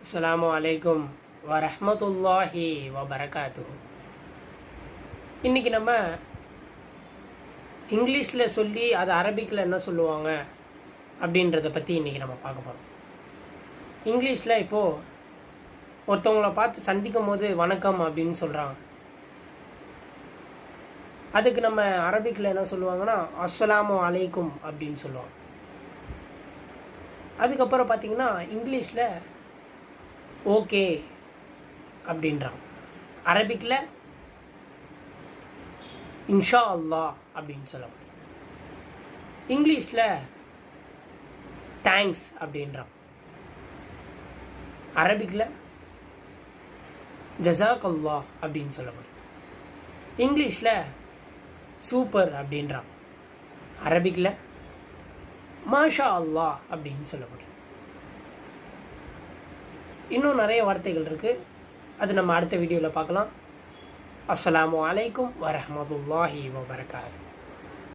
அஸ்ஸலாமு அலைக்கும் வரஹ்மத்துல்லாஹி வபரகாத்துஹு. இன்றைக்கி நம்ம இங்கிலீஷில் சொல்லி அது அரபிக்கில் என்ன சொல்லுவாங்க அப்படின்றத பற்றி இன்றைக்கி நம்ம பார்க்க போகிறோம். இங்கிலீஷில் இப்போது ஒருத்தவங்கள பார்த்து சந்திக்கும் போது வணக்கம் அப்படின்னு சொல்கிறாங்க. அதுக்கு நம்ம அரபிக்கில் என்ன சொல்லுவாங்கன்னா அஸ்ஸலாமு அலைக்கும் அப்படின்னு சொல்லுவாங்க. அதுக்கப்புறம் பார்த்திங்கன்னா இங்கிலீஷில் ஓகே அப்படின்றாங்க. அரபிக்கில் இன்ஷா அல்லாஹ் அப்படின்னு சொல்லப்படும். இங்கிலீஷில் தேங்க்ஸ் அப்படின்றான். அரபிக்கில் ஜஸாக் அல்லாஹ் அப்படின்னு சொல்லப்படும். இங்கிலீஷில் சூப்பர் அப்படின்றான். அரபிக்கில் மாஷா அல்லாஹ் அப்படின்னு சொல்லப்படும். இன்னும் நிறைய வார்த்தைகள் இருக்குது. அது நம்ம அடுத்த வீடியோவில் பார்க்கலாம். அஸ்ஸலாமு அலைக்கும் வரஹ்மத்துல்லாஹி வபரகாத்துஹு.